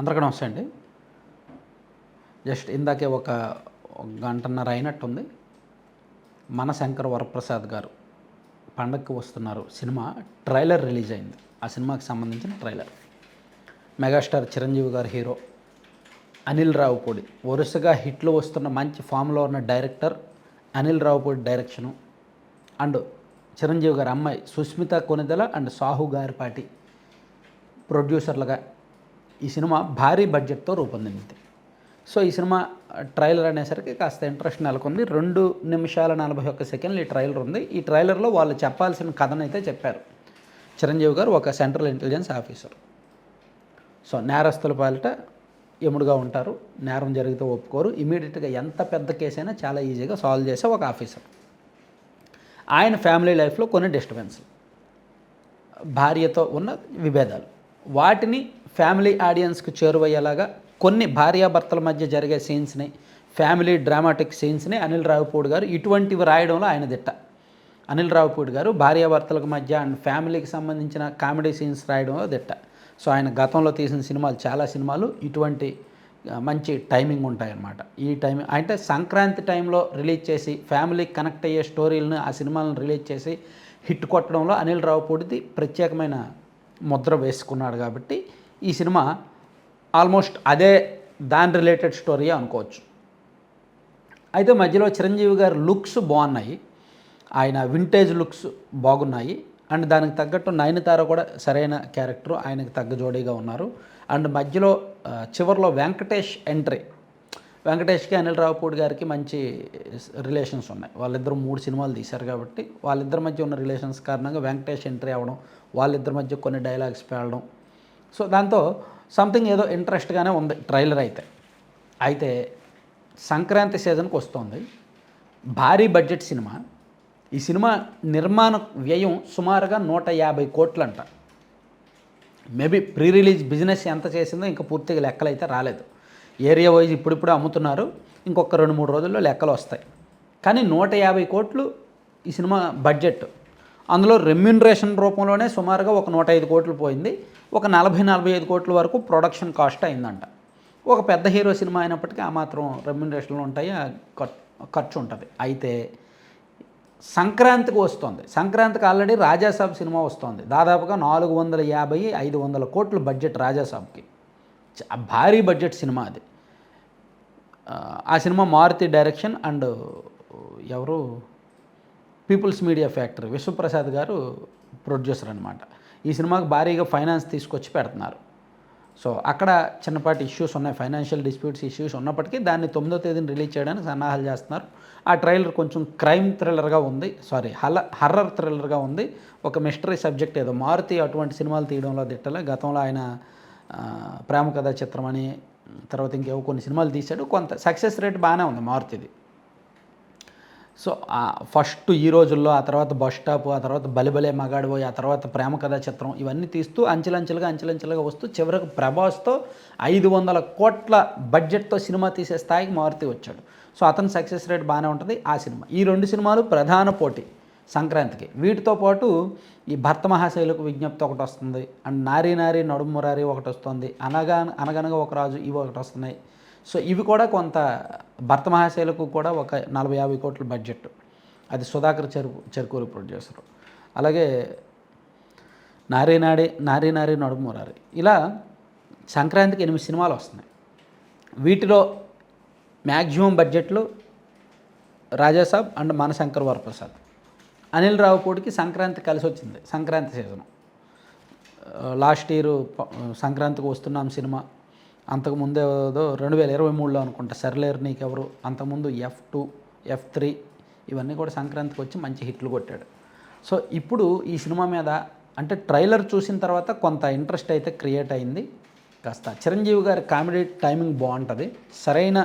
అందరికీ నమస్తే అండి. జస్ట్ ఇందాకే ఒక గంటన్నర అయినట్టుంది. మన శంకర్ వరప్రసాద్ గారు పండగకి వస్తున్నారు సినిమా ట్రైలర్ రిలీజ్ అయింది. ఆ సినిమాకి సంబంధించిన ట్రైలర్. మెగాస్టార్ చిరంజీవి గారు హీరో, అనిల్ రావుపూడి వరుసగా హిట్లు వస్తున్న మంచి ఫామ్లో ఉన్న director Anil Ravipudi direction and Chiranjeevi గారి అమ్మాయి సుస్మిత కొనిదెల అండ్ సాహు గారిపాటి ప్రొడ్యూసర్లుగా ఈ సినిమా భారీ బడ్జెట్తో రూపొందింది. సో ఈ సినిమా ట్రైలర్ అనేసరికి కాస్త ఇంట్రెస్ట్ నెలకొంది. 2 నిమిషాల 41 సెకండ్లు ఈ ట్రైలర్ ఉంది. ఈ ట్రైలర్లో వాళ్ళు చెప్పాల్సిన కథనైతే చెప్పారు. చిరంజీవి గారు ఒక సెంట్రల్ ఇంటెలిజెన్స్ ఆఫీసర్. సో నేరస్తుల పాలిట ఎముడుగా ఉంటారు. నేరం జరిగితే ఒప్పుకోరు. ఇమీడియట్గా ఎంత పెద్ద కేసైనా చాలా ఈజీగా సాల్వ్ చేసే ఒక ఆఫీసర్. ఆయన ఫ్యామిలీ లైఫ్లో కొన్ని డిస్టర్బెన్స్లు, భార్యతో ఉన్న విభేదాలు, వాటిని ఫ్యామిలీ ఆడియన్స్కి చేరువయ్యేలాగా కొన్ని భార్యాభర్తల మధ్య జరిగే సీన్స్ని, ఫ్యామిలీ డ్రామాటిక్ సీన్స్ని అనిల్ రావుపూడి గారు ఇటువంటివి రాయడంలో ఆయన దిట్ట. అనిల్ రావుపూడి గారు భార్యాభర్తలకు మధ్య అండ్ ఫ్యామిలీకి సంబంధించిన కామెడీ సీన్స్ రాయడంలో దిట్ట. సో ఆయన గతంలో తీసిన సినిమాలు చాలా సినిమాలు ఇటువంటి మంచి టైమింగ్ ఉంటాయన్నమాట. ఈ టైమింగ్ అంటే సంక్రాంతి టైంలో రిలీజ్ చేసి ఫ్యామిలీకి కనెక్ట్ అయ్యే స్టోరీలను ఆ సినిమాలను రిలీజ్ చేసి హిట్ కొట్టడంలో అనిల్ రావుపూడిది ప్రత్యేకమైన ముద్ర వేసుకున్నాడు. కాబట్టి ఈ సినిమా ఆల్మోస్ట్ అదే దాని రిలేటెడ్ స్టోరీ అనుకోవచ్చు. అయితే మధ్యలో చిరంజీవి గారి లుక్స్ బాగున్నాయి, ఆయన వింటేజ్ లుక్స్ బాగున్నాయి. అండ్ దానికి తగ్గట్టు నయనతార కూడా సరైన క్యారెక్టర్, ఆయనకు తగ్గ జోడీగా ఉన్నారు. అండ్ మధ్యలో చివరిలో వెంకటేష్ ఎంట్రీ, వెంకటేష్కి అనిల్ రావుపూడి గారికి మంచి రిలేషన్స్ ఉన్నాయి. వాళ్ళిద్దరు 3 సినిమాలు తీశారు కాబట్టి వాళ్ళిద్దరి మధ్య ఉన్న రిలేషన్స్ కారణంగా వెంకటేష్ ఎంట్రీ అవ్వడం, వాళ్ళిద్దరి మధ్య కొన్ని డైలాగ్స్ పేలడం. సో దాంతో సంథింగ్ ఏదో ఇంట్రెస్ట్గానే ఉంది ట్రైలర్ అయితే సంక్రాంతి సీజన్కి వస్తుంది. భారీ బడ్జెట్ సినిమా. ఈ సినిమా నిర్మాణ వ్యయం సుమారుగా 150 కోట్లంట. మేబీ ప్రీ రిలీజ్ బిజినెస్ ఎంత చేసిందో ఇంకా పూర్తిగా లెక్కలు అయితే రాలేదు. ఏరియా వైజ్ ఇప్పుడిప్పుడు అమ్ముతున్నారు. ఇంకొక 2-3 రోజుల్లో లెక్కలు వస్తాయి. కానీ 150 కోట్లు ఈ సినిమా బడ్జెట్. అందులో రెమ్యూనరేషన్ రూపంలోనే సుమారుగా ఒక 105 కోట్లు పోయింది. ఒక 40-45 కోట్ల వరకు ప్రొడక్షన్ కాస్ట్ అయిందంట. ఒక పెద్ద హీరో సినిమా అయినప్పటికీ ఆ మాత్రం రెమ్యూనరేషన్లు ఉంటాయి, ఖర్చు ఉంటుంది. అయితే సంక్రాంతికి వస్తుంది. సంక్రాంతికి ఆల్రెడీ రాజాసాబ్ సినిమా వస్తుంది. దాదాపుగా 450-500 కోట్ల బడ్జెట్ రాజాసాబ్కి. భారీ బడ్జెట్ సినిమా అది. ఆ సినిమా మారుతి డైరెక్షన్ అండ్ ఎవరు పీపుల్స్ మీడియా ఫ్యాక్టరీ విశ్వప్రసాద్ గారు ప్రొడ్యూసర్ అనమాట. ఈ సినిమాకి భారీగా ఫైనాన్స్ తీసుకొచ్చి పెడుతున్నారు. సో అక్కడ చిన్నపాటి ఇష్యూస్ ఉన్నాయి, ఫైనాన్షియల్ డిస్ప్యూట్స్ ఇష్యూస్ ఉన్నప్పటికీ దాన్ని 9వ తేదీని రిలీజ్ చేయడానికి సన్నాహాలు చేస్తున్నారు. ఆ ట్రైలర్ కొంచెం క్రైమ్ థ్రిల్లర్గా ఉంది, హర్రర్ థ్రిల్లర్గా ఉంది. ఒక మిస్టరీ సబ్జెక్ట్ ఏదో. మారుతి అటువంటి సినిమాలు తీయడంలో దిట్టలే. గతంలో ఆయన ప్రేమ కథా చిత్రం అని, తర్వాత ఇంకేవో కొన్ని సినిమాలు తీశాడు. కొంత సక్సెస్ రేట్ బాగానే ఉంది మారుతిది. సో ఫస్ట్ ఈ రోజుల్లో, ఆ తర్వాత బస్ స్టాప్, ఆ తర్వాత బలిబలే మగాడిపోయి, ఆ తర్వాత ప్రేమ కథా చిత్రం, ఇవన్నీ తీస్తూ అంచెలంచెలుగా వస్తూ చివరికి ప్రభాస్తో 500 కోట్ల బడ్జెట్తో సినిమా తీసే స్థాయికి మారుతి వచ్చాడు. సో అతని సక్సెస్ రేట్ బాగానే ఉంటుంది. ఆ సినిమా, ఈ 2 సినిమాలు ప్రధాన పోటీ సంక్రాంతికి. వీటితో పాటు ఈ భర్త మహాశైలకు విజ్ఞప్తి ఒకటి వస్తుంది, అండ్ నారీ నారీ నడుమురారి ఒకటి వస్తుంది, అనగనగా ఒక రాజు, ఇవి ఒకటి వస్తున్నాయి. సో ఇవి కూడా కొంత భర్త మహాశైలకు కూడా ఒక 40-50 కోట్ల బడ్జెట్. అది సుధాకర్ చెరుకూరి ప్రొడ్యూసరు. అలాగే నారీ నారీ నడుమురారి, ఇలా సంక్రాంతికి 8 సినిమాలు వస్తున్నాయి. వీటిలో మ్యాక్సిమం బడ్జెట్లు రాజాసాబ్ అండ్ మన శంకర్ వరప్రసాద్. అనిల్ రావుపూడికి సంక్రాంతి కలిసి వచ్చింది. సంక్రాంతి సీజను లాస్ట్ ఇయర్ సంక్రాంతికి వస్తున్నాం సినిమా. అంతకుముందే 2023లో అనుకుంటా సర్లేరు నీకెవరు, అంతకుముందు F2, F3 ఇవన్నీ కూడా సంక్రాంతికి వచ్చి మంచి హిట్లు కొట్టాడు. సో ఇప్పుడు ఈ సినిమా మీద అంటే ట్రైలర్ చూసిన తర్వాత కొంత ఇంట్రెస్ట్ అయితే క్రియేట్ అయింది. కాస్త చిరంజీవి గారి కామెడీ టైమింగ్ బాగుంటుంది. సరైన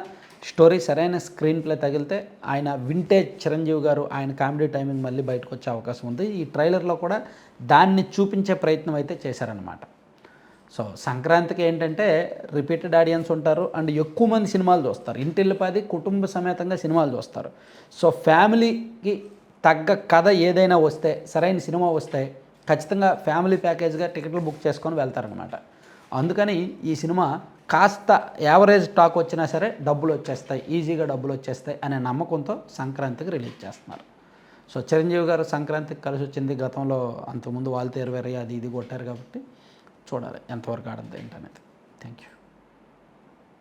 స్టోరీ, సరైన స్క్రీన్ ప్లే తగిలితే ఆయన వింటేజ్ చిరంజీవి గారు, ఆయన కామెడీ టైమింగ్ మళ్ళీ బయటకు వచ్చే అవకాశం ఉంది. ఈ ట్రైలర్లో కూడా దాన్ని చూపించే ప్రయత్నం అయితే చేశారనమాట. సో సంక్రాంతికి ఏంటంటే రిపీటెడ్ ఆడియన్స్ ఉంటారు అండ్ ఎక్కువ మంది సినిమాలు చూస్తారు. ఇంటిల్లిపాది కుటుంబ సమేతంగా సినిమాలు చూస్తారు. సో ఫ్యామిలీకి తగ్గ కథ ఏదైనా వస్తే, సరైన సినిమా వస్తే ఖచ్చితంగా ఫ్యామిలీ ప్యాకేజ్గా టికెట్లు బుక్ చేసుకొని వెళ్తారనమాట. అందుకని ఈ సినిమా కాస్త యావరేజ్ టాక్ వచ్చినా సరే డబ్బులు వచ్చేస్తాయి, ఈజీగా డబ్బులు వచ్చేస్తాయి అనే నమ్మకంతో సంక్రాంతికి రిలీజ్ చేస్తున్నారు. సో చిరంజీవి గారు సంక్రాంతికి కలిసి వచ్చింది. గతంలో అంతకుముందు వాల్తేరు వేరే అది ఇది కొట్టారు కాబట్టి చూడాలి ఎంతవరకు ఆడద్దు ఏంటనేది. Thank you.